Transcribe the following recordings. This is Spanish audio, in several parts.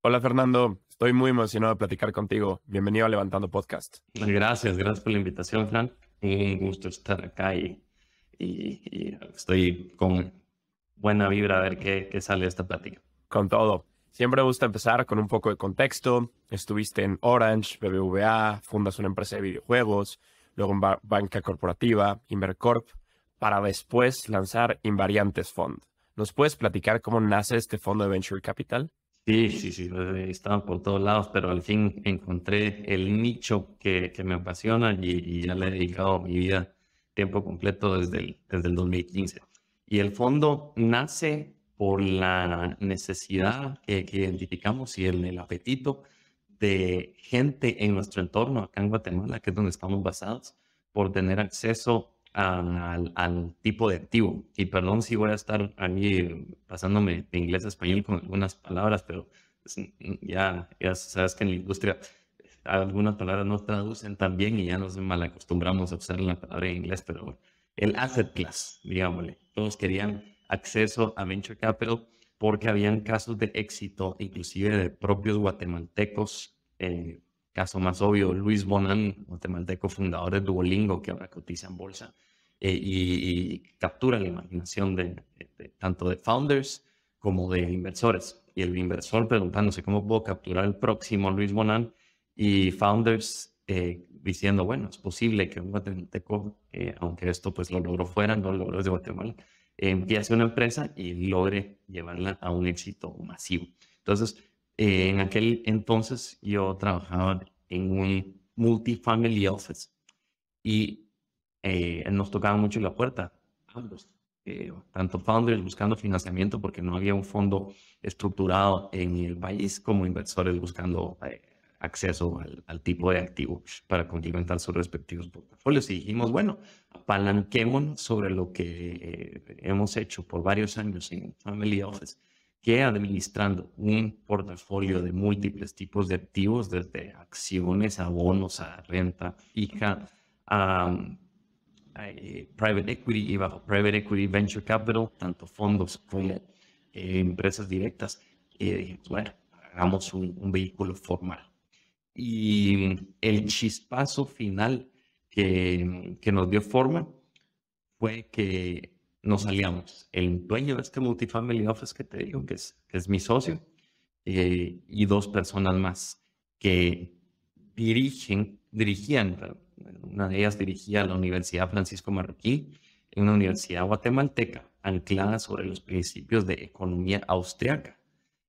Hola Fernando, estoy muy emocionado de platicar contigo. Bienvenido a Levantando Podcast. Gracias por la invitación, Fran. Un gusto estar acá y estoy con buena vibra a ver qué sale de esta plática. Con todo, siempre me gusta empezar con un poco de contexto. Estuviste en Orange, BBVA, fundas una empresa de videojuegos, luego en banca corporativa, Invercorp, para después lanzar Invariantes Fund. ¿Nos puedes platicar cómo nace este fondo de Venture Capital? Sí, estaba por todos lados, pero al fin encontré el nicho que me apasiona y ya le he dedicado mi vida tiempo completo desde el 2015. Y el fondo nace por la necesidad que identificamos y el apetito de gente en nuestro entorno, acá en Guatemala, que es donde estamos basados, por tener acceso al tipo de activo. Y perdón si voy a estar aquí pasándome de inglés a español con algunas palabras, pero pues, ya sabes que en la industria algunas palabras no traducen tan bien y ya nos malacostumbramos a usar la palabra en inglés, pero bueno, el asset class, digámosle. Todos querían acceso a venture capital porque habían casos de éxito, inclusive de propios guatemaltecos. Caso más obvio, Luis Bonan, guatemalteco fundador de Duolingo, que ahora cotiza en bolsa, y captura la imaginación tanto de founders como de inversores. Y el inversor preguntándose cómo puedo capturar el próximo Luis Bonan, y founders diciendo, bueno, es posible que un guatemalteco, aunque esto pues lo logró fuera, no lo logró desde Guatemala, empiece una empresa y logre llevarla a un éxito masivo. Entonces, en aquel entonces yo trabajaba en un multifamily office y nos tocaba mucho la puerta, ambos, tanto founders buscando financiamiento porque no había un fondo estructurado en el país como inversores buscando acceso al tipo de activo para complementar sus respectivos portafolios. Y dijimos, bueno, apalanquémonos sobre lo que hemos hecho por varios años en Family Office, que administrando un portafolio de múltiples tipos de activos, desde acciones a bonos, a renta fija, a private equity y bajo private equity venture capital, tanto fondos como empresas directas. Y dijimos, bueno, hagamos un vehículo formal. Y el chispazo final que nos dio forma fue que nos aliamos. El dueño de este multifamily office que te digo, que es mi socio, y dos personas más que dirigían, una de ellas dirigía la Universidad Francisco Marroquín, una universidad guatemalteca anclada sobre los principios de economía austriaca,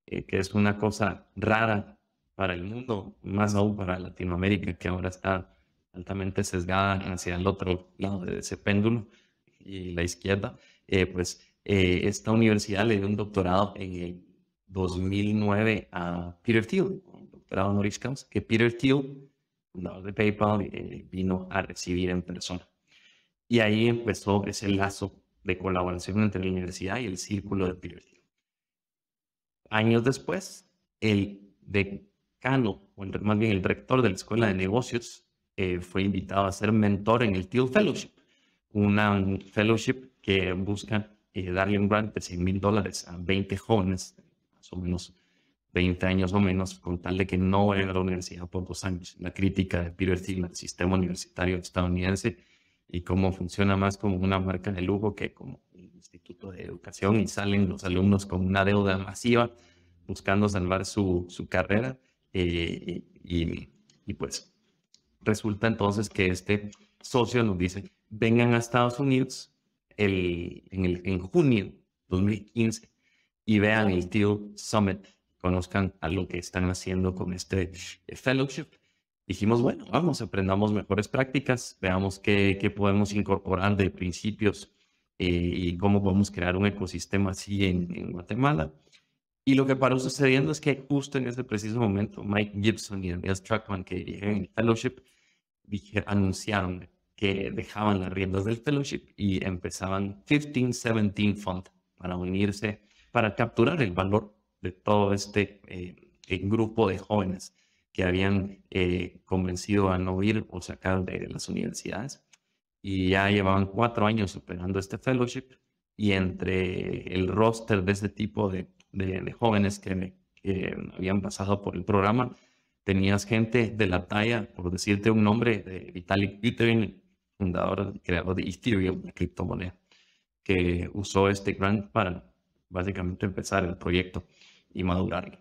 que es una cosa rara para el mundo, más aún para Latinoamérica, que ahora está altamente sesgada hacia el otro lado de ese péndulo y la izquierda. Esta universidad le dio un doctorado en el 2009 a Peter Thiel, un doctorado honoris causa, que Peter Thiel, fundador de PayPal, vino a recibir en persona. Y ahí empezó ese lazo de colaboración entre la universidad y el círculo de Peter Thiel. Años después, el decano, o más bien el rector de la Escuela de Negocios, fue invitado a ser mentor en el Thiel Fellowship, una fellowship que busca darle un grant de $100,000 a 20 jóvenes, más o menos 20 años o menos, con tal de que no vayan a la universidad por 2 años. La crítica de Peter Thiel al sistema universitario estadounidense y cómo funciona más como una marca de lujo que como un instituto de educación, y salen los alumnos con una deuda masiva buscando salvar su carrera, y pues resulta entonces que este socio nos dice, vengan a Estados Unidos en junio 2015 y vean el Thiel Summit, conozcan a lo que están haciendo con este fellowship. Dijimos, bueno, vamos, aprendamos mejores prácticas, veamos qué podemos incorporar de principios, y cómo podemos crear un ecosistema así en Guatemala. Y lo que paró sucediendo es que justo en ese preciso momento, Mike Gibson y Andreas Truckman, que dirigen el fellowship, anunciaron que dejaban las riendas del fellowship y empezaban 1517 Fund para unirse, para capturar el valor de todo este grupo de jóvenes que habían convencido a no ir o sacar de las universidades. Y ya llevaban 4 años operando este fellowship, y entre el roster de este tipo de jóvenes que habían pasado por el programa. Tenías gente de la talla, por decirte un nombre, de Vitalik Buterin, fundador, creador de Ethereum, la criptomoneda, que usó este grant para básicamente empezar el proyecto y madurarlo.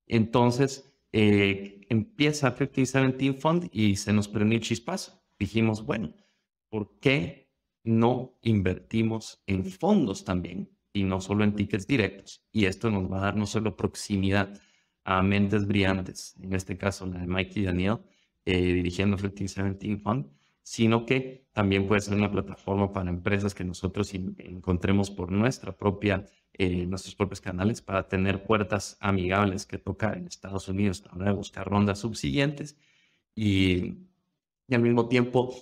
Entonces, empieza 5017 Fund y se nos prendió el chispazo. Dijimos, bueno, ¿por qué no invertimos en fondos también y no solo en tickets directos? Y esto nos va a dar no solo proximidad a mentes brillantes, en este caso la de Mike y Daniel, dirigiendo 5017 Fund, sino que también puede ser una plataforma para empresas que nosotros encontremos por nuestros propios canales para tener puertas amigables que tocar en Estados Unidos a la hora de buscar rondas subsiguientes y al mismo tiempo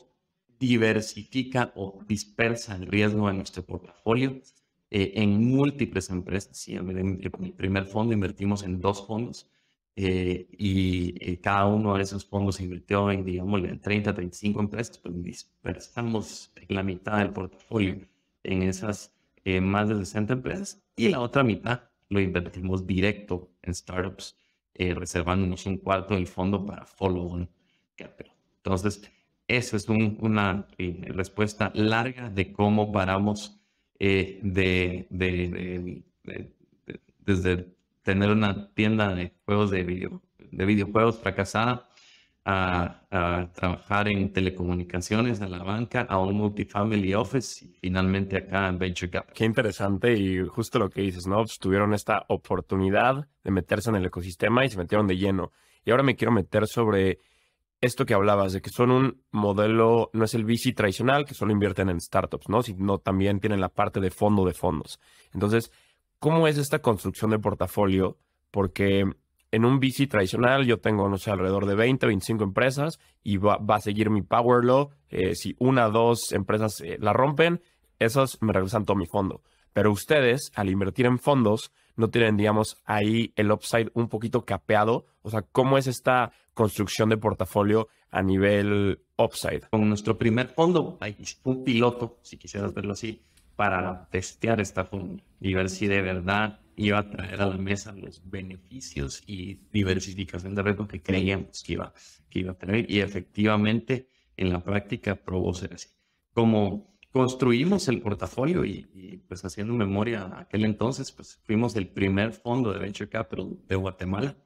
diversifica o dispersa el riesgo de nuestro portafolio en múltiples empresas. Sí, en mi primer fondo invertimos en 2 fondos cada uno de esos fondos invirtió en, digamos, en 30, 35 empresas, pero dispersamos la mitad del portafolio en esas más de 60 empresas y la otra mitad lo invertimos directo en startups, reservándonos un cuarto del fondo para follow-on capital. Entonces, esa es una respuesta larga de cómo paramos desde tener una tienda de juegos de videojuegos fracasada a trabajar en telecomunicaciones, a la banca, a un multifamily office y finalmente acá en Venture Capital. Qué interesante y justo lo que dices, ¿no? Pues tuvieron esta oportunidad de meterse en el ecosistema y se metieron de lleno. Y ahora me quiero meter sobre esto que hablabas, de que son un modelo, no es el VC tradicional, que solo invierten en startups, ¿no? Sino también tienen la parte de fondo de fondos. Entonces, ¿cómo es esta construcción de portafolio? Porque en un VC tradicional yo tengo, no sé, alrededor de 20, 25 empresas y va a seguir mi power law. Si 1 o 2 empresas la rompen, esos me regresan todo mi fondo. Pero ustedes, al invertir en fondos, no tienen, digamos, ahí el upside un poquito capeado. O sea, ¿cómo es esta construcción de portafolio a nivel upside? Con nuestro primer fondo, hay un piloto, si quisieras verlo así, para testear esta fórmula y ver si de verdad iba a traer a la mesa los beneficios y diversificación de riesgo que creíamos que iba a tener. Y efectivamente, en la práctica, probó ser así. Como construimos el portafolio y pues haciendo memoria a aquel entonces, pues fuimos el primer fondo de Venture Capital de Guatemala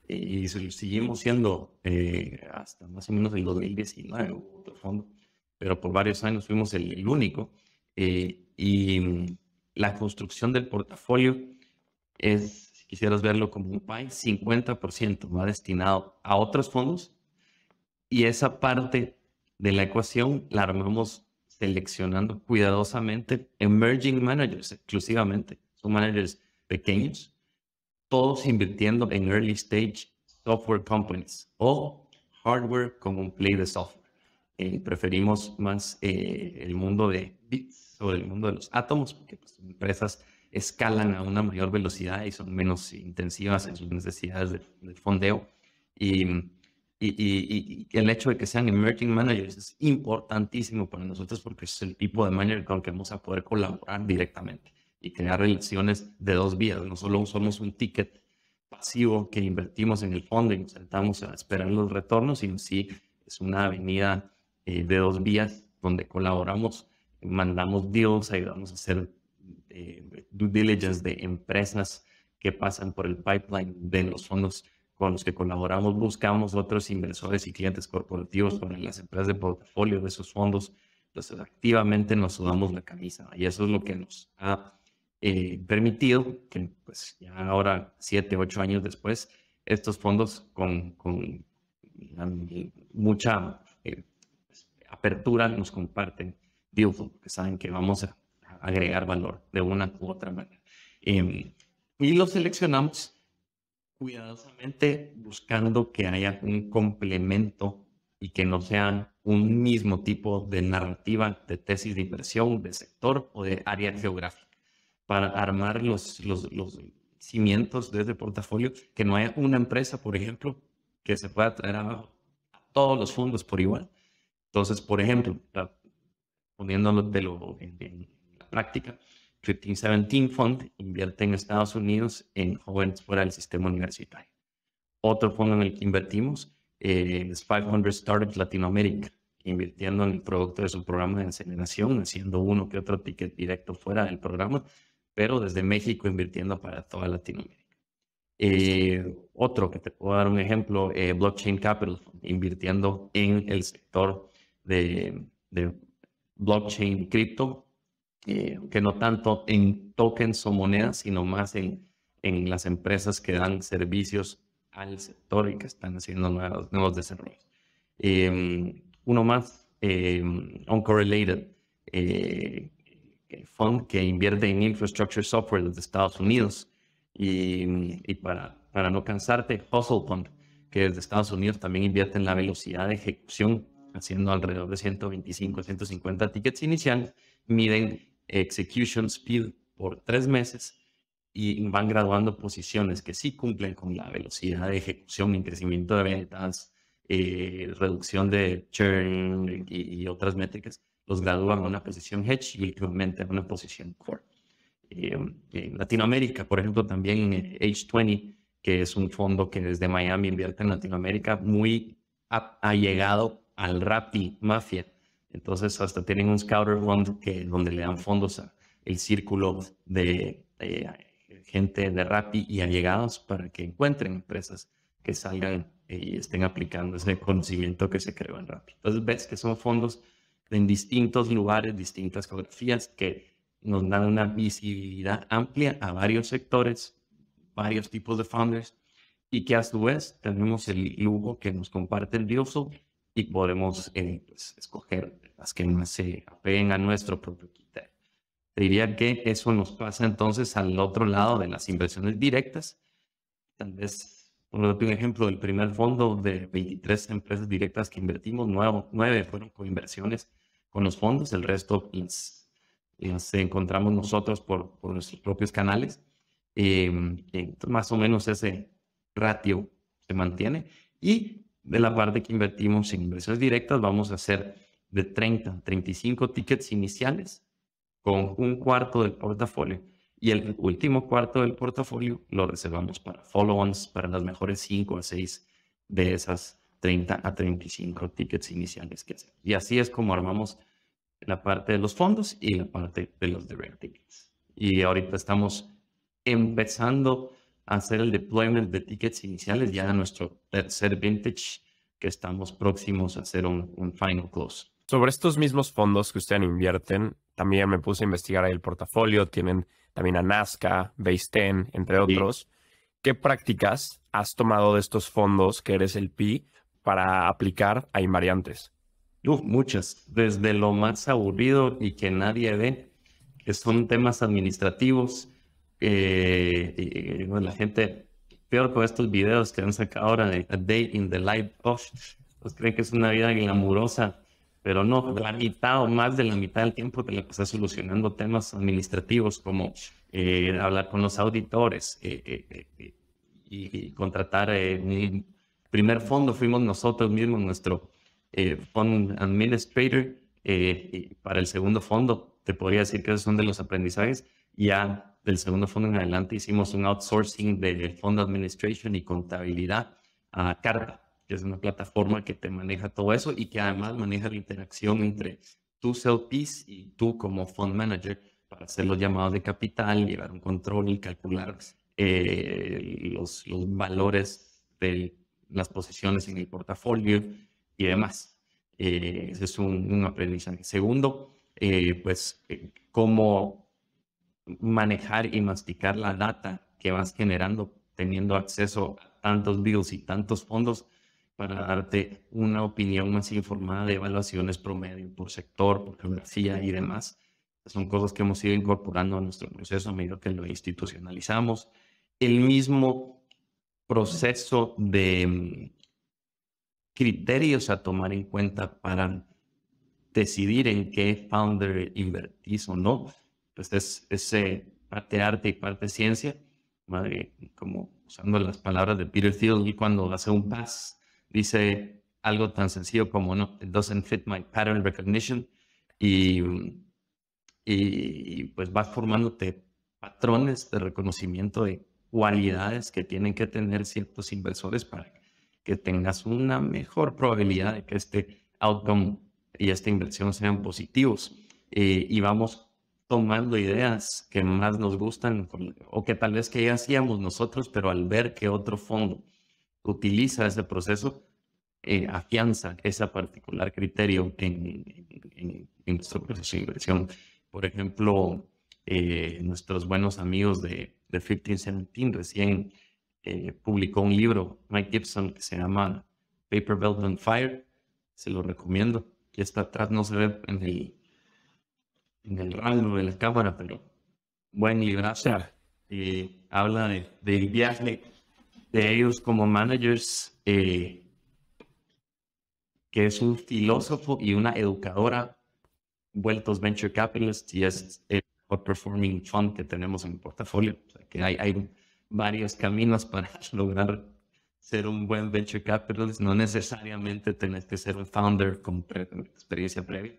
y seguimos siendo hasta más o menos el 2019 otro fondo, pero por varios años fuimos el único. Y la construcción del portafolio es, si quisieras verlo como un pie, 50% va destinado a otros fondos y esa parte de la ecuación la armamos seleccionando cuidadosamente emerging managers exclusivamente. Son managers pequeños, todos invirtiendo en early stage software companies o hardware con un play de software. Preferimos más el mundo de bits o el mundo de los átomos porque pues, empresas escalan a una mayor velocidad y son menos intensivas en sus necesidades de fondeo. Y el hecho de que sean emerging managers es importantísimo para nosotros porque es el tipo de manager con el que vamos a poder colaborar directamente y crear relaciones de 2 vías. No solo somos un ticket pasivo que invertimos en el fondo y nos sentamos a esperar los retornos, sino sí es una avenida de 2 vías donde colaboramos, mandamos deals, ayudamos a hacer due diligence de empresas que pasan por el pipeline de los fondos con los que colaboramos, buscamos otros inversores y clientes corporativos para las empresas de portafolio de esos fondos. Entonces, activamente nos sudamos la camisa y eso es lo que nos ha permitido que, pues, ya ahora, 7, 8 años después, estos fondos con mucha apertura nos comparten deal flow, porque saben que vamos a agregar valor de una u otra manera. Y los seleccionamos cuidadosamente buscando que haya un complemento y que no sean un mismo tipo de narrativa de tesis de inversión, de sector o de área geográfica para armar los cimientos de ese portafolio, que no haya una empresa, por ejemplo, que se pueda traer abajo a todos los fondos por igual. Entonces, por ejemplo, poniéndolo en la práctica, 1517 Fund invierte en Estados Unidos en jóvenes fuera del sistema universitario. Otro fondo en el que invertimos es 500 Startups Latinoamérica, invirtiendo en el producto de su programa de aceleración, haciendo uno que otro ticket directo fuera del programa, pero desde México invirtiendo para toda Latinoamérica. Otro que te puedo dar un ejemplo, Blockchain Capital, invirtiendo en el sector de blockchain y cripto, que no tanto en tokens o monedas, sino más en las empresas que dan servicios al sector y que están haciendo nuevos desarrollos. Uno más, Uncorrelated, fund que invierte en infrastructure software desde Estados Unidos. Y para no cansarte, Hustle Fund, que desde Estados Unidos también invierte en la velocidad de ejecución, haciendo alrededor de 125, 150 tickets iniciales, miden execution speed por 3 meses y van graduando posiciones que sí cumplen con la velocidad de ejecución en crecimiento de ventas, reducción de churn y otras métricas, los gradúan a una posición hedge y últimamente a una posición core. En Latinoamérica, por ejemplo, también H20, que es un fondo que desde Miami invierte en Latinoamérica, muy allegado al Rappi Mafia. Entonces, hasta tienen un Scouter Fund donde le dan fondos al círculo de gente de Rappi y allegados para que encuentren empresas que salgan y estén aplicando ese conocimiento que se creó en Rappi. Entonces, ves que son fondos en distintos lugares, distintas geografías, que nos dan una visibilidad amplia a varios sectores, varios tipos de founders, y que a su vez tenemos el lujo que nos comparte el deal flow y podemos pues, escoger las que más se apeguen a nuestro propio criterio. Te diría que eso nos pasa entonces al otro lado de las inversiones directas. Tal vez, por un ejemplo, el primer fondo de 23 empresas directas que invertimos, 9 fueron coinversiones con los fondos, el resto las encontramos nosotros por nuestros propios canales. Más o menos ese ratio se mantiene. Y de la parte que invertimos en inversiones directas, vamos a hacer de 30 a 35 tickets iniciales con un cuarto del portafolio. Y el último cuarto del portafolio lo reservamos para follow-ons, para las mejores 5 a 6 de esas 30 a 35 tickets iniciales que hacemos. Y así es como armamos la parte de los fondos y la parte de los direct tickets. Y ahorita estamos empezando a hacer el deployment de tickets iniciales ya en nuestro tercer vintage, que estamos próximos a hacer un final close. Sobre estos mismos fondos que ustedes invierten, también me puse a investigar ahí el portafolio. Tienen también a Nazca, Base 10, entre otros. Sí. ¿Qué prácticas has tomado de estos fondos que eres el PI para aplicar a invariantes? Muchas, desde lo más aburrido y que nadie ve, que son temas administrativos. La gente, peor con estos videos que han sacado ahora de A Day in the Life of, pues creen que es una vida glamurosa, pero no, la mitad o más de la mitad del tiempo te la pasas solucionando temas administrativos como hablar con los auditores y contratar un primer fondo. Fuimos nosotros mismos nuestro fund administrator. Para el segundo fondo te podría decir que esos son de los aprendizajes. Ya del segundo fondo en adelante hicimos un outsourcing de fund administration y contabilidad a Carta, que es una plataforma que te maneja todo eso y que además maneja la interacción entre tus LPs y tú como fund manager para hacer los llamados de capital, llevar un control y calcular los valores de las posiciones en el portafolio y demás. Ese es un aprendizaje. Segundo, cómo manejar y masticar la data que vas generando teniendo acceso a tantos deals y tantos fondos para darte una opinión más informada de evaluaciones promedio por sector, por geografía y demás. Son cosas que hemos ido incorporando a nuestro proceso a medida que lo institucionalizamos. El mismo proceso de criterios a tomar en cuenta para decidir en qué founder invertís o no, pues es parte arte y parte ciencia, como usando las palabras de Peter Thiel, y cuando hace un pass dice algo tan sencillo como no, it doesn't fit my pattern recognition, y pues vas formándote patrones de reconocimiento de cualidades que tienen que tener ciertos inversores para que tengas una mejor probabilidad de que este outcome y esta inversión sean positivos. Y vamos tomando ideas que más nos gustan o que tal vez que ya hacíamos nosotros, pero al ver que otro fondo utiliza ese proceso, afianza ese particular criterio en nuestro proceso de inversión. Por ejemplo, nuestros buenos amigos de 1517 recién publicó un libro, Mike Gibson, que se llama Paper, Belt and Fire. Se lo recomiendo. Aquí está atrás, no se ve en el rango de la cámara, pero buen librazo. Habla del viaje de ellos como managers, que es un filósofo y una educadora vueltos venture capitalists, y es el mejor performing fund que tenemos en el portafolio. O sea, que hay varios caminos para lograr ser un buen venture capitalist. No necesariamente tenés que ser un founder con experiencia previa,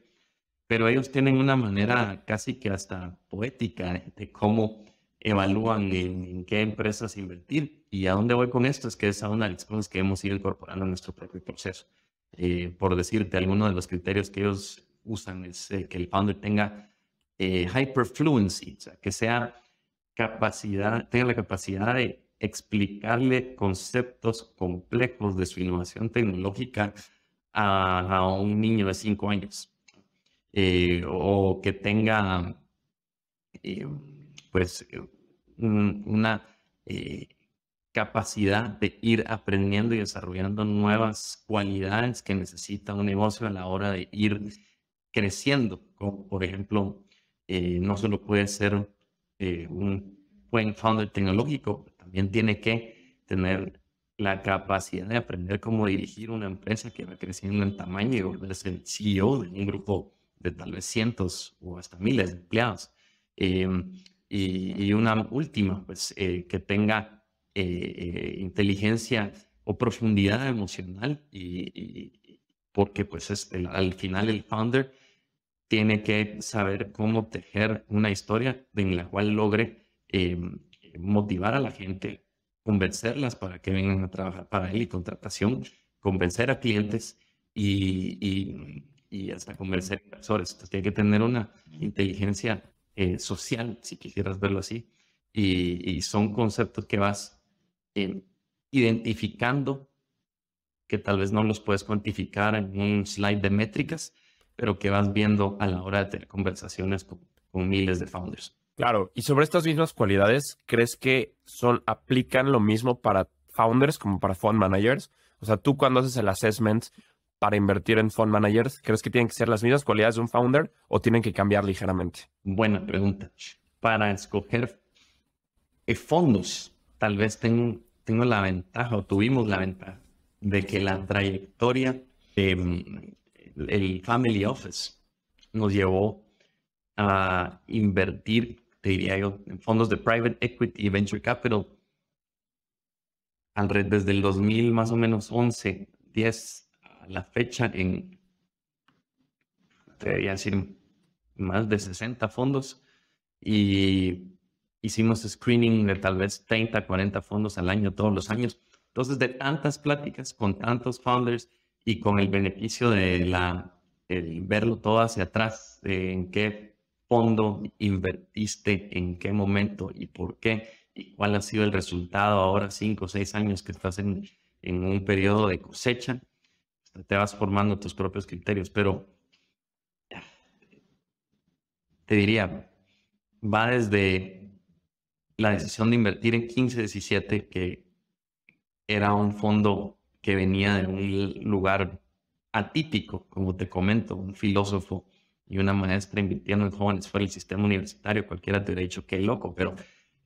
pero ellos tienen una manera casi que hasta poética de cómo evalúan en qué empresas invertir. Y a dónde voy con esto es que es una de las cosas que hemos ido incorporando en nuestro propio proceso. Por decirte, algunos de los criterios que ellos usan es que el founder tenga hyperfluency, o sea, que tenga la capacidad de explicarle conceptos complejos de su innovación tecnológica a un niño de 5 años. O que tenga pues una capacidad de ir aprendiendo y desarrollando nuevas cualidades que necesita un negocio a la hora de ir creciendo. Como por ejemplo, no solo puede ser un buen founder tecnológico, también tiene que tener la capacidad de aprender cómo dirigir una empresa que va creciendo en tamaño y volverse el CEO de un grupo de tal vez cientos o hasta miles de empleados. Y una última, pues que tenga inteligencia o profundidad emocional, porque pues al final el founder tiene que saber cómo tejer una historia en la cual logre motivar a la gente, convencerlas para que vengan a trabajar para él y contratación, convencer a clientes y hasta convencer a inversores. Entonces, tiene que tener una inteligencia social, si quisieras verlo así, y son conceptos que vas identificando, que tal vez no los puedes cuantificar en un slide de métricas, pero que vas viendo a la hora de tener conversaciones con miles de founders. Claro, y sobre estas mismas cualidades, ¿crees que aplican lo mismo para founders como para fund managers? O sea, tú cuando haces el assessment para invertir en fund managers, ¿crees que tienen que ser las mismas cualidades de un founder o tienen que cambiar ligeramente? Buena pregunta. Para escoger fondos, tal vez tengo la ventaja o tuvimos la ventaja de que la trayectoria el family office nos llevó a invertir, te diría yo, en fondos de private equity y venture capital desde el 2000 más o menos 11, 10 a la fecha, te debería decir más de 60 fondos, y hicimos screening de tal vez 30, 40 fondos al año, todos los años. Entonces, de tantas pláticas con tantos founders y con el beneficio de verlo todo hacia atrás, en qué fondo invertiste, en qué momento y por qué, y cuál ha sido el resultado ahora 5 o 6 años que estás en un periodo de cosecha, te vas formando tus propios criterios. Pero te diría, va desde la decisión de invertir en 1517, que era un fondo que venía de un lugar atípico, como te comento, un filósofo y una maestra invirtiendo en jóvenes fuera del sistema universitario. Cualquiera te hubiera dicho qué loco, pero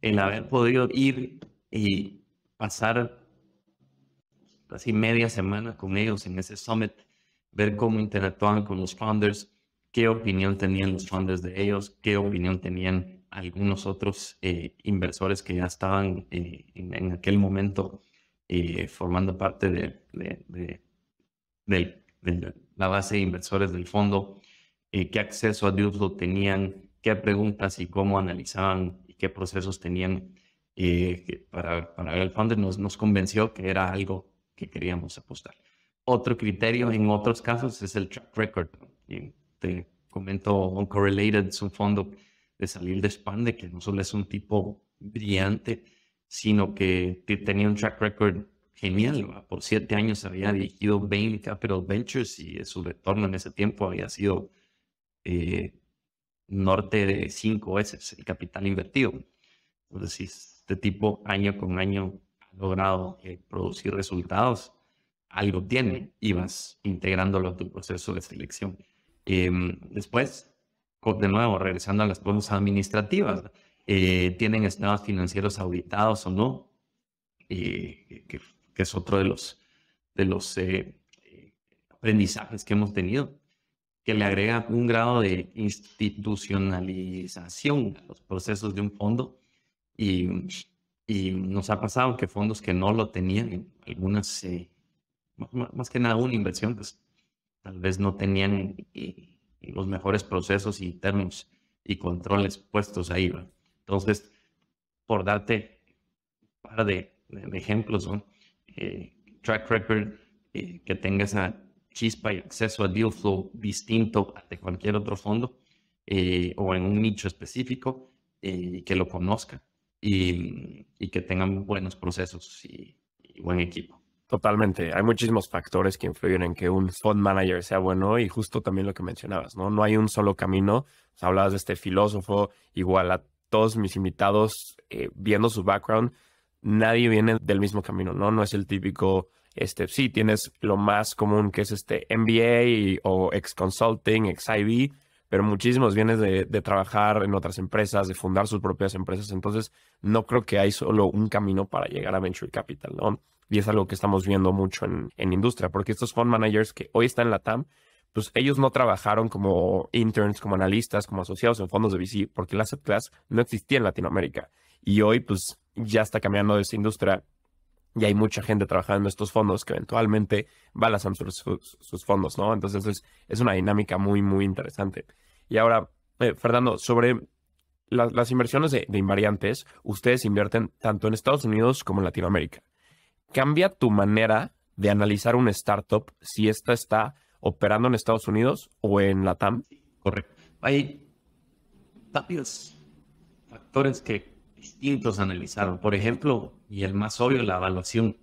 el haber podido ir y pasar casi media semana con ellos en ese summit, ver cómo interactuaban con los founders, qué opinión tenían los founders de ellos, qué opinión tenían algunos otros inversores que ya estaban en aquel momento formando parte de la base de inversores del fondo, qué acceso a deal flow tenían, qué preguntas y cómo analizaban y qué procesos tenían para ver el founder, nos convenció que era algo que queríamos apostar. Otro criterio en otros casos es el track record. Y te comento, Uncorrelated es un fondo de salir de Spande que no solo es un tipo brillante, sino que tenía un track record genial. ¿Va? Por 7 años había dirigido Bain Capital Ventures y su retorno en ese tiempo había sido norte de 5 veces el capital invertido. Entonces, este tipo año con año ha logrado producir resultados, algo tiene y vas integrándolo a tu proceso de selección. Después, de nuevo, regresando a las cosas administrativas, tienen estados financieros auditados o no, que es otro de los aprendizajes que hemos tenido, que le agrega un grado de institucionalización a los procesos de un fondo y, y nos ha pasado que fondos que no lo tenían, algunas, más que nada una inversión, pues tal vez no tenían los mejores procesos internos y controles puestos ahí, ¿va? Entonces, por darte un par de ejemplos, ¿no? Track record, que tenga esa chispa y acceso a deal flow distinto de cualquier otro fondo o en un nicho específico, que lo conozca y que tengan buenos procesos y buen equipo. Totalmente. Hay muchísimos factores que influyen en que un fund manager sea bueno y justo también lo que mencionabas, ¿no? No hay un solo camino. O sea, hablabas de este filósofo, igual a todos mis invitados, viendo su background, nadie viene del mismo camino, ¿no? No es el típico, sí, tienes lo más común que es este MBA o ex consulting, ex IB, pero muchísimos vienen de trabajar en otras empresas, de fundar sus propias empresas. Entonces, no creo que hay solo un camino para llegar a Venture Capital, ¿no? Y es algo que estamos viendo mucho en industria, porque estos fund managers que hoy están en la TAM, pues ellos no trabajaron como interns, como analistas, como asociados en fondos de VC, porque el asset class no existía en Latinoamérica. Y hoy, pues, ya está cambiando esa industria y hay mucha gente trabajando en estos fondos que eventualmente va a lanzar sus fondos, ¿no? Entonces, es una dinámica muy, muy interesante. Y ahora, Fernando, sobre las inversiones de invariantes, ustedes invierten tanto en Estados Unidos como en Latinoamérica. ¿Cambia tu manera de analizar una startup si esta está operando en Estados Unidos o en la TAM? Correcto. Hay varios factores que distintos analizaron. Por ejemplo, y el más obvio, la evaluación.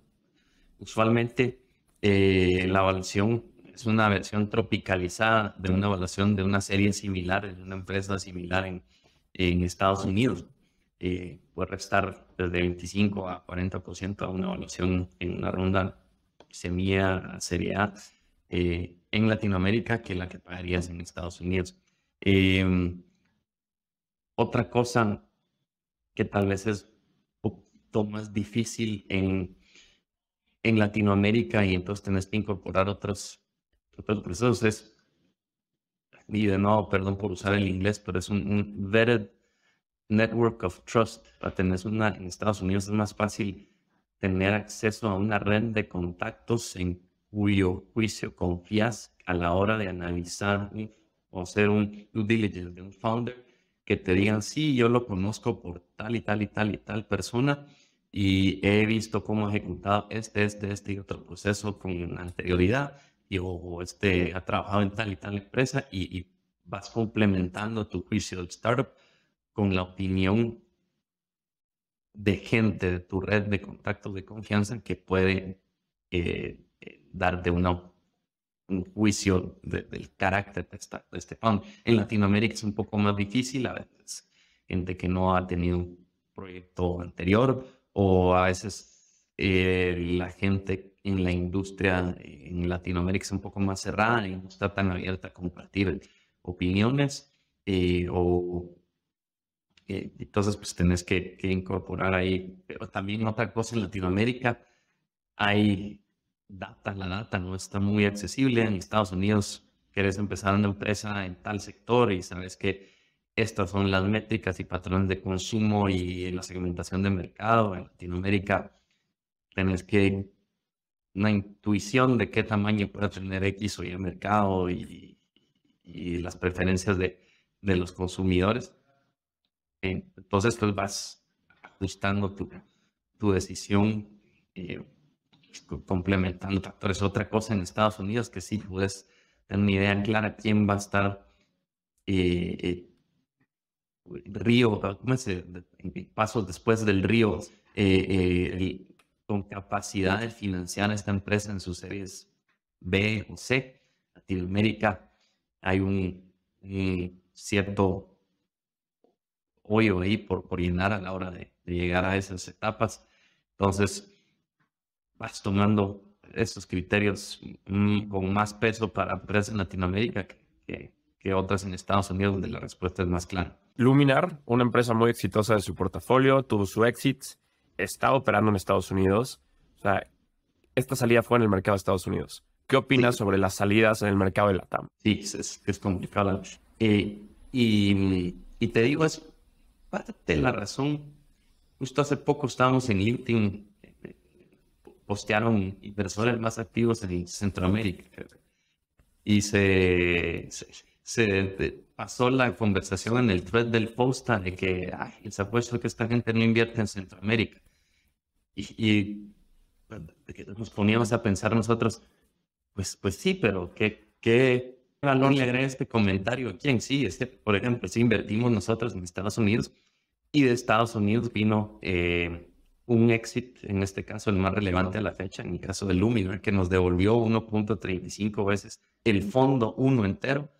Usualmente, la evaluación es una versión tropicalizada de una evaluación de una serie similar, de una empresa similar en Estados Unidos. Puede restar desde 25 a 40% a una evaluación en una ronda semilla a serie A en Latinoamérica que la que pagarías en Estados Unidos. Otra cosa que tal vez es un poquito más difícil en Latinoamérica y entonces tenés que incorporar otros procesos es, y de nuevo, perdón por usar el inglés, pero es un vetted network of trust. En Estados Unidos es más fácil tener acceso a una red de contactos en cuyo juicio confías a la hora de analizar o hacer un due diligence de un founder, que te digan, sí, yo lo conozco por tal y tal y tal y tal persona y he visto cómo ha ejecutado este y otro proceso con anterioridad o ha trabajado en tal y tal empresa y vas complementando tu juicio del startup con la opinión de gente de tu red de contactos de confianza que puede darte un juicio del carácter de este founder. En Latinoamérica es un poco más difícil, a veces gente que no ha tenido un proyecto anterior o a veces la gente en la industria en Latinoamérica es un poco más cerrada y no está tan abierta a compartir opiniones entonces pues tenés que incorporar ahí. Pero también otra cosa en Latinoamérica, hay la data no está muy accesible. En Estados Unidos quieres empezar una empresa en tal sector y sabes que estas son las métricas y patrones de consumo y la segmentación de mercado. En Latinoamérica tenés que una intuición de qué tamaño puede tener X o Y mercado y las preferencias de de los consumidores. Entonces, pues vas ajustando tu decisión, complementando factores. Otra cosa en Estados Unidos que sí puedes tener una idea clara quién va a estar río, ¿cómo se pasos después del río, con capacidad de financiar esta empresa en sus series B o C. Latinoamérica hay un cierto hoyo ahí por llenar a la hora de llegar a esas etapas. Entonces, vas tomando esos criterios con más peso para empresas en Latinoamérica que otras en Estados Unidos, donde la respuesta es más clara. Luminar, una empresa muy exitosa de su portafolio, tuvo su exit, está operando en Estados Unidos. O sea, esta salida fue en el mercado de Estados Unidos. ¿Qué opinas sobre las salidas en el mercado de LATAM? Sí, es complicado. Y te digo, es parte de la razón. Justo hace poco estábamos en LinkedIn, postearon inversores más activos en Centroamérica. Y se pasó la conversación en el thread del post de que les apuesto que esta gente no invierte en Centroamérica. Y nos poníamos a pensar nosotros, pues sí, pero ¿qué valor le agrega este comentario? ¿Quién? Sí, por ejemplo, si invertimos nosotros en Estados Unidos y de Estados Unidos vino un exit, en este caso el más relevante a la fecha, en el caso de Luminar, que nos devolvió 1.35 veces el fondo uno entero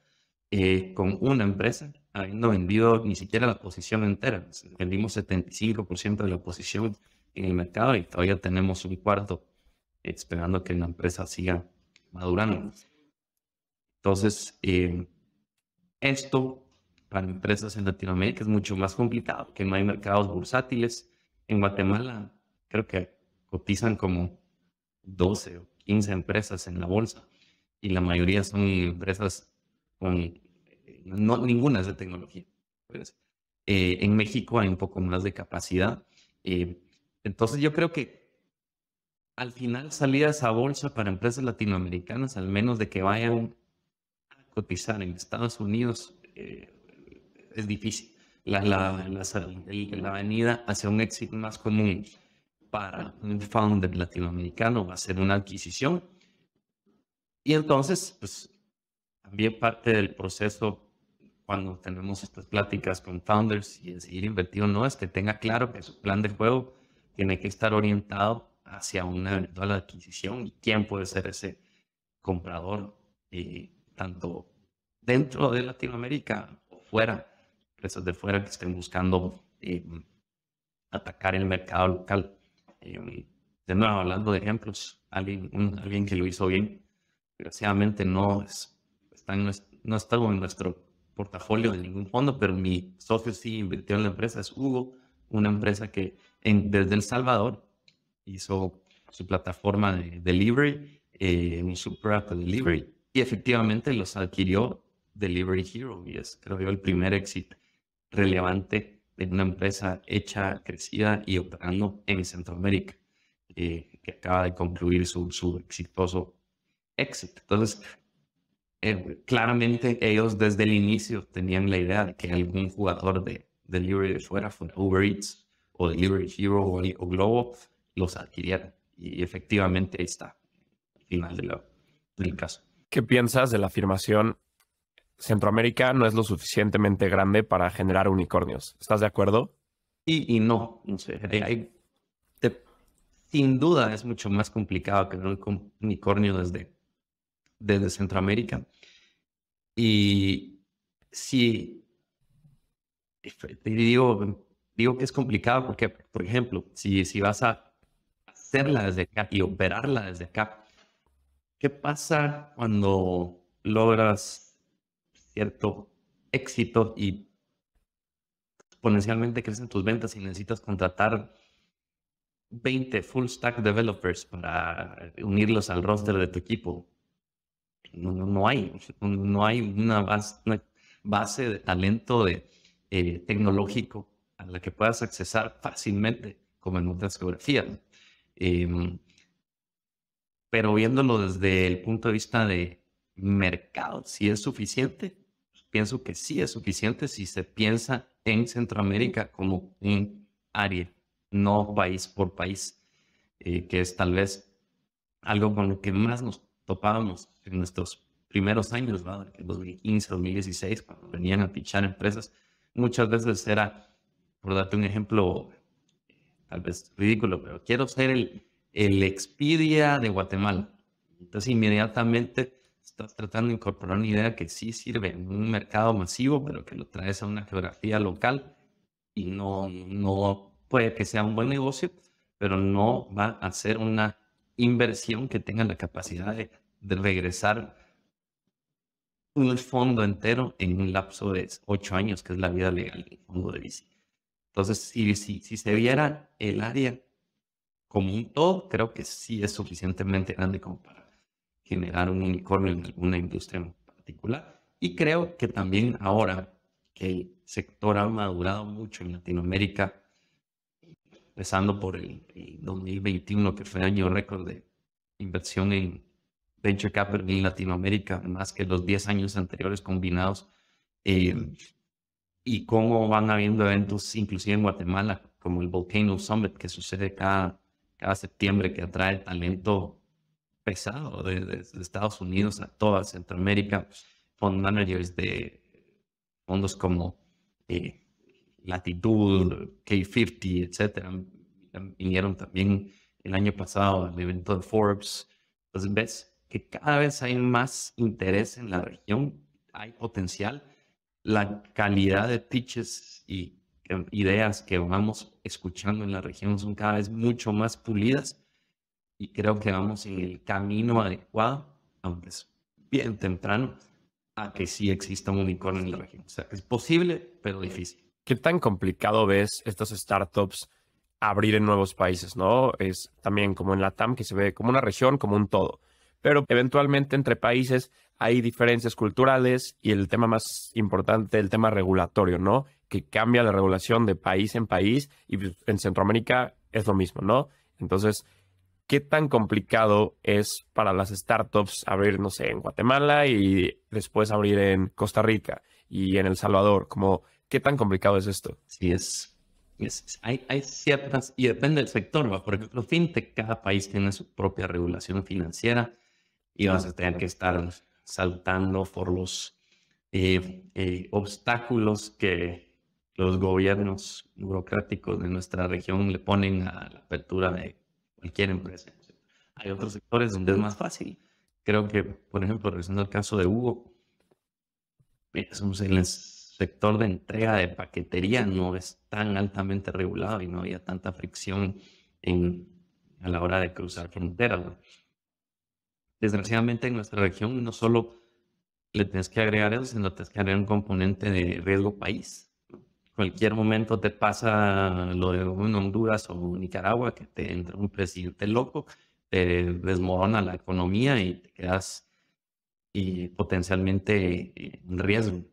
con una empresa, habiendo vendido ni siquiera la posición entera. Vendimos 75% de la posición en el mercado y todavía tenemos un cuarto esperando que la empresa siga madurando. Entonces, esto para empresas en Latinoamérica es mucho más complicado, que no hay mercados bursátiles. En Guatemala creo que cotizan como 12 o 15 empresas en la bolsa y la mayoría son empresas con, ninguna es de tecnología. Pues, en México hay un poco más de capacidad. Entonces yo creo que al final salidas a bolsa para empresas latinoamericanas, al menos de que vayan a cotizar en Estados Unidos, es difícil. La venida hacia un éxito más común para un founder latinoamericano va a ser una adquisición. Y entonces, pues, también parte del proceso cuando tenemos estas pláticas con founders y decidir invertir o no, es que tenga claro que su plan de juego tiene que estar orientado hacia una eventual adquisición y quién puede ser ese comprador, tanto dentro de Latinoamérica o fuera, empresas de fuera que estén buscando atacar el mercado local. De nuevo, hablando de ejemplos, alguien que lo hizo bien, desgraciadamente no está en nuestro portafolio de ningún fondo, pero mi socio sí invirtió en la empresa, es Hugo, una empresa que desde El Salvador hizo su plataforma de delivery, un super app de delivery, y efectivamente los adquirió Delivery Hero, y es, creo yo, el primer éxito relevante de una empresa hecha, crecida y operando en Centroamérica, que acaba de concluir su exitoso éxito. Entonces, claramente ellos desde el inicio tenían la idea de que algún jugador de delivery de fuera Uber Eats o Delivery Hero o Globo, los adquiriera. Y efectivamente ahí está, al final del caso. ¿Qué piensas de la afirmación Centroamérica no es lo suficientemente grande para generar unicornios? ¿Estás de acuerdo? Y no, no sé, sin duda es mucho más complicado que un unicornio desde Centroamérica. Y si te digo que es complicado porque, por ejemplo, si vas a hacerla desde acá y operarla desde acá, ¿qué pasa cuando logras cierto éxito y exponencialmente crecen tus ventas y necesitas contratar 20 full stack developers para unirlos al roster de tu equipo? No hay una base de talento tecnológico a la que puedas accesar fácilmente como en otras geografías. Pero viéndolo desde el punto de vista de mercado, si es suficiente, pienso que sí es suficiente si se piensa en Centroamérica como un área, no país por país, que es tal vez algo con lo que más nos topábamos en nuestros primeros años, ¿no? En 2015, 2016, cuando venían a fichar empresas. Muchas veces era, por darte un ejemplo, tal vez ridículo, pero quiero ser el Expedia de Guatemala. Entonces, inmediatamente estás tratando de incorporar una idea que sí sirve en un mercado masivo, pero que lo traes a una geografía local y no puede que sea un buen negocio, pero no va a ser una inversión que tenga la capacidad de regresar un fondo entero en un lapso de 8 años, que es la vida legal del fondo de VC. Entonces, si se viera el área como un todo, creo que sí es suficientemente grande como para generar un unicornio en alguna industria en particular. Y creo que también ahora que el sector ha madurado mucho en Latinoamérica, empezando por el 2021, que fue año récord de inversión en venture capital en Latinoamérica, más que los 10 años anteriores combinados, y cómo van habiendo eventos, inclusive en Guatemala, como el Volcano Summit, que sucede cada septiembre, que atrae talento pesado de Estados Unidos a toda Centroamérica, fund managers de fondos como Latitud, K50, etcétera. Vinieron también el año pasado al evento de Forbes. Entonces ves que cada vez hay más interés en la región, hay potencial. La calidad de pitches y ideas que vamos escuchando en la región son cada vez mucho más pulidas y creo que vamos en el camino adecuado, aunque es bien temprano, a que sí exista un unicornio en la región. O sea, es posible, pero difícil. ¿Qué tan complicado ves estas startups abrir en nuevos países, no? Es también como en LATAM, que se ve como una región, como un todo. Pero eventualmente entre países hay diferencias culturales y el tema más importante, el tema regulatorio, ¿no? Que cambia la regulación de país en país y pues, en Centroamérica es lo mismo, ¿no? Entonces, ¿qué tan complicado es para las startups abrir, no sé, en Guatemala y después abrir en Costa Rica y en El Salvador? Como, ¿qué tan complicado es esto? Sí, hay ciertas, y depende del sector, ¿va? Por ejemplo, fintech, cada país tiene su propia regulación financiera y vas a tener que estar saltando por los obstáculos que los gobiernos burocráticos de nuestra región le ponen a la apertura de cualquier empresa. Hay otros sectores donde es más fácil. Creo que, por ejemplo, regresando al caso de Hugo, somos en el sector de entrega de paquetería no es tan altamente regulado y no había tanta fricción a la hora de cruzar fronteras, ¿no? Desgraciadamente en nuestra región no solo le tienes que agregar eso, sino tienes que agregar un componente de riesgo país. Cualquier momento te pasa lo de Honduras o Nicaragua, que te entra un presidente loco, te desmorona la economía y te quedas potencialmente en riesgo,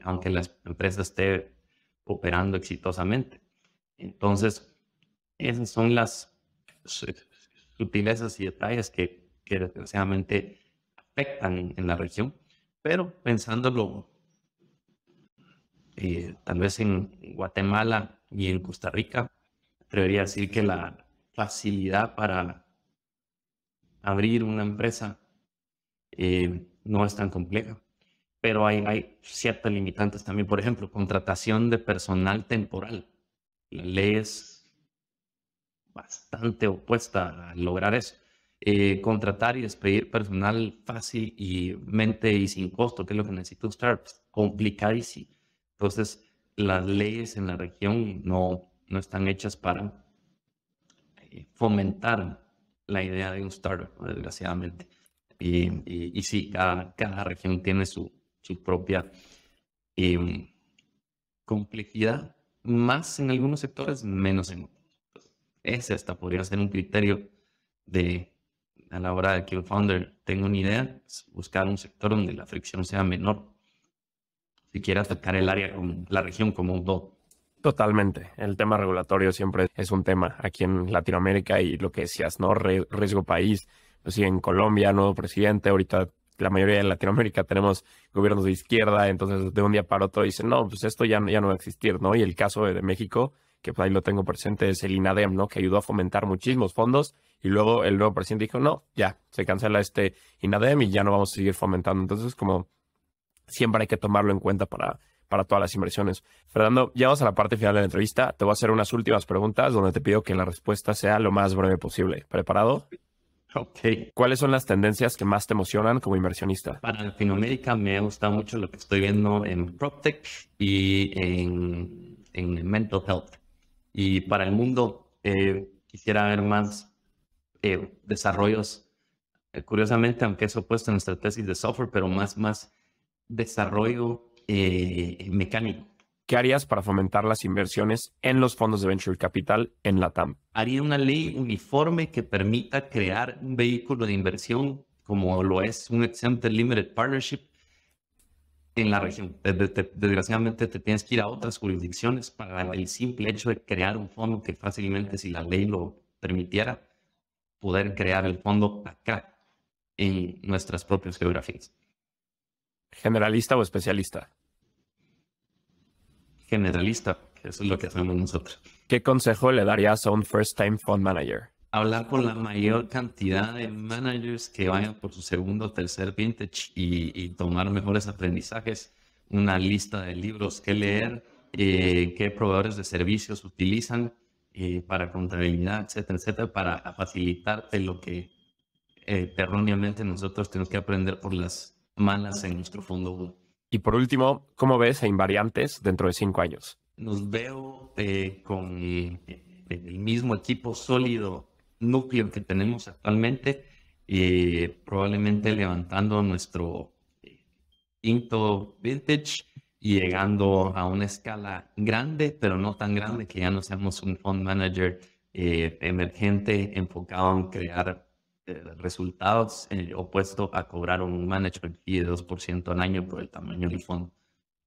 aunque la empresa esté operando exitosamente. Entonces, esas son las sutilezas y detalles que desgraciadamente afectan en la región, pero pensándolo tal vez en Guatemala y en Costa Rica, debería decir que la facilidad para abrir una empresa no es tan compleja, pero hay ciertas limitantes también. Por ejemplo, contratación de personal temporal. La ley es bastante opuesta a lograr eso. Contratar y despedir personal fácilmente y sin costo, que es lo que necesita un startup, complicadísimo. Entonces, las leyes en la región no están hechas para fomentar la idea de un startup, desgraciadamente. Y sí, cada región tiene su propia complejidad, más en algunos sectores, menos en otros. Ese hasta podría ser un criterio a la hora de que el founder tenga una idea, buscar un sector donde la fricción sea menor, si quiere atacar el área, la región como un todo. Totalmente. El tema regulatorio siempre es un tema aquí en Latinoamérica y lo que decías, ¿no? Riesgo país. Pues sí, en Colombia, nuevo presidente, ahorita la mayoría de Latinoamérica tenemos gobiernos de izquierda, entonces de un día para otro dicen, no, pues esto ya no va a existir, ¿no? Y el caso de México, que pues ahí lo tengo presente, es el INADEM, ¿no? Que ayudó a fomentar muchísimos fondos y luego el nuevo presidente dijo, no, ya, se cancela este INADEM y ya no vamos a seguir fomentando. Entonces, como siempre hay que tomarlo en cuenta para todas las inversiones. Fernando, llegamos a la parte final de la entrevista. Te voy a hacer unas últimas preguntas donde te pido que la respuesta sea lo más breve posible. ¿Preparado? Ok. ¿Cuáles son las tendencias que más te emocionan como inversionista? Para Latinoamérica me gusta mucho lo que estoy viendo en PropTech y en Mental Health. Y para el mundo quisiera ver más desarrollos, curiosamente, aunque es opuesto a nuestra tesis de software, pero más desarrollo mecánico. ¿Qué harías para fomentar las inversiones en los fondos de Venture Capital en LATAM? Haría una ley uniforme que permita crear un vehículo de inversión como lo es un Exempted Limited Partnership en la región. Desgraciadamente te tienes que ir a otras jurisdicciones para el simple hecho de crear un fondo que fácilmente, si la ley lo permitiera, poder crear el fondo acá en nuestras propias geografías. ¿Generalista o especialista? Generalista, que eso es lo que hacemos nosotros. ¿Qué consejo le darías a un first-time fund manager? Hablar con la mayor cantidad de managers que vayan por su segundo o tercer vintage y tomar mejores aprendizajes, una lista de libros que leer, qué proveedores de servicios utilizan para contabilidad, etcétera, etcétera, para facilitarte lo que erróneamente nosotros tenemos que aprender por las malas en nuestro fondo 1. Y por último, ¿cómo ves a Invariantes dentro de 5 años? Nos veo con el mismo equipo sólido, núcleo que tenemos actualmente, probablemente levantando nuestro quinto vintage y llegando a una escala grande, pero no tan grande que ya no seamos un fund manager emergente enfocado en crear resultados, opuesto a cobrar un management fee de 2% al año por el tamaño del fondo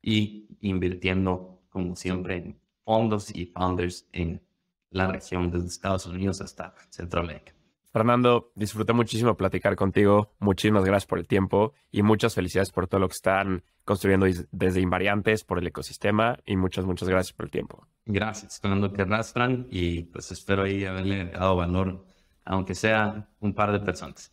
y invirtiendo, como siempre, en fondos y founders en la región desde Estados Unidos hasta Centroamérica. Fernando, disfruté muchísimo platicar contigo. Muchísimas gracias por el tiempo y muchas felicidades por todo lo que están construyendo desde Invariantes, por el ecosistema y muchas gracias por el tiempo. Gracias, Fernando, que arrastran y pues espero ahí haberle dado valor, aunque sea un par de personas.